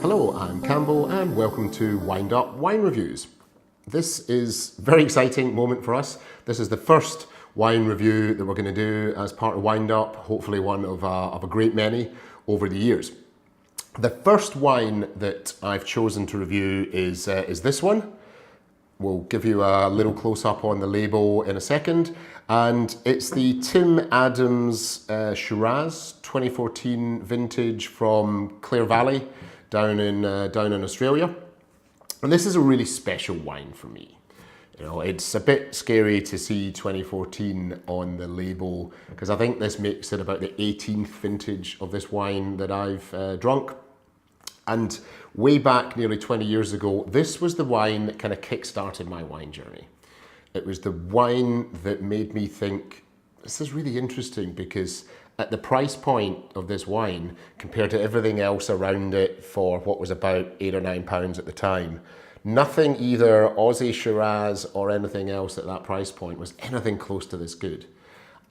Hello, I'm Campbell and welcome to WinedUp Wine Reviews. This is a very exciting moment for us. This is the first wine review that we're going to do as part of WinedUp, hopefully one of a great many over the years. The first wine that I've chosen to review is this one. We'll give you a little close-up on the label in a second. And it's the Tim Adams Shiraz 2014 vintage from Clare Valley down in Australia. And this is a really special wine for me. You know, it's a bit scary to see 2014 on the label because I think this makes it about the 18th vintage of this wine that I've drunk. And way back nearly 20 years ago, this was the wine that kind of kick-started my wine journey. It was the wine that made me think, this is really interesting because at the price point of this wine, compared to everything else around it for what was about £8 or £9 at the time, nothing either Aussie Shiraz or anything else at that price point was anything close to this good.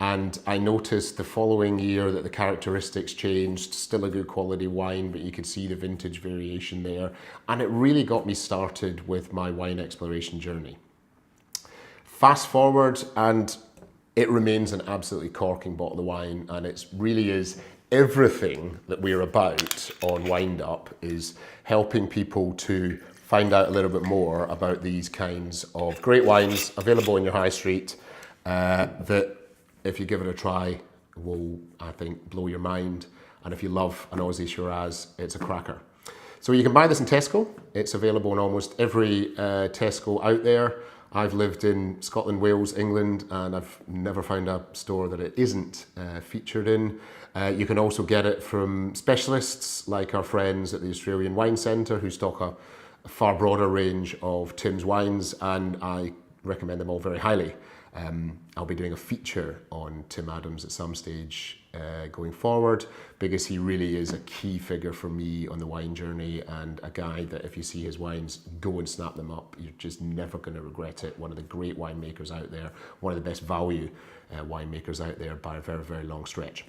And I noticed the following year that the characteristics changed, still a good quality wine, but you could see the vintage variation there. And it really got me started with my wine exploration journey. Fast forward and it remains an absolutely corking bottle of wine, and it really is everything that we're about on WinedUp is helping people to find out a little bit more about these kinds of great wines available in your high street that, if you give it a try, will, I think, blow your mind. And if you love an Aussie Shiraz, it's a cracker. So you can buy this in Tesco. It's available in almost every Tesco out there. I've lived in Scotland, Wales, England, and I've never found a store that it isn't featured in. You can also get it from specialists like our friends at the Australian Wine Centre who stock a far broader range of Tim's wines, and I recommend them all very highly. I'll be doing a feature on Tim Adams at some stage going forward because he really is a key figure for me on the wine journey and a guy that if you see his wines, go and snap them up. You're just never going to regret it. One of the great winemakers out there, one of the best value winemakers out there by a very, very long stretch.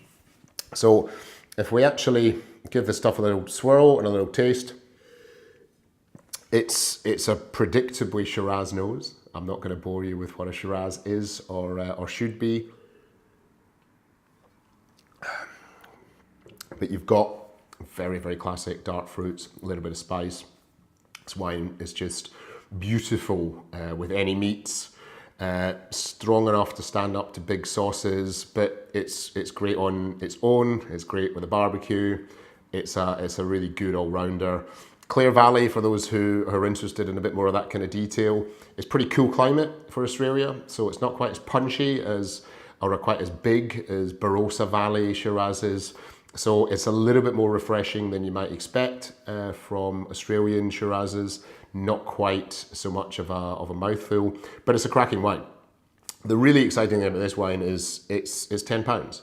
So if we actually give this stuff a little swirl and a little taste, it's a predictably Shiraz nose. I'm not going to bore you with what a Shiraz is or should be. But you've got very, very classic dark fruits, a little bit of spice. This wine is just beautiful with any meats. Strong enough to stand up to big sauces, but it's great on its own. It's great with a barbecue. It's a really good all-rounder. Clare Valley, for those who are interested in a bit more of that kind of detail, it's pretty cool climate for Australia, so it's not quite as punchy as, or quite as big as Barossa Valley Shiraz is. So it's a little bit more refreshing than you might expect from Australian Shirazes. Not quite so much of a mouthful, but it's a cracking wine. The really exciting thing about this wine is it's £10,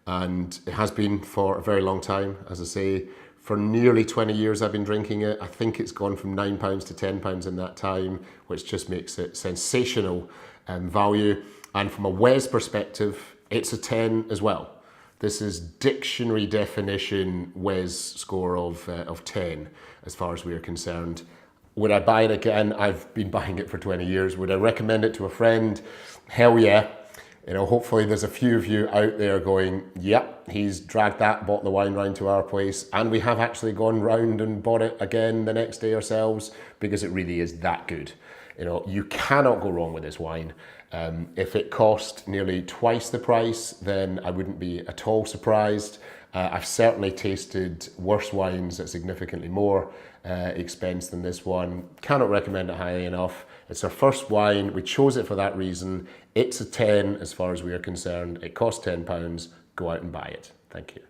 and it has been for a very long time. As I say, for nearly 20 years I've been drinking it. I think it's gone from £9 to £10 in that time, which just makes it sensational value. And from a Wes perspective, it's a 10 as well. This is dictionary definition Wes score of 10 as far as we're concerned. Would I buy it again? I've been buying it for 20 years. Would I recommend it to a friend? Hell yeah. You know, hopefully there's a few of you out there going, yep, he's dragged that bottle of wine round to our place, and we have actually gone round and bought it again the next day ourselves because it really is that good. You know, you cannot go wrong with this wine. If it cost nearly twice the price, then I wouldn't be at all surprised. I've certainly tasted worse wines at significantly more expense than this one. Cannot recommend it highly enough. It's our first wine. We chose it for that reason. It's a 10 as far as we are concerned. It costs £10. Go out and buy it. Thank you.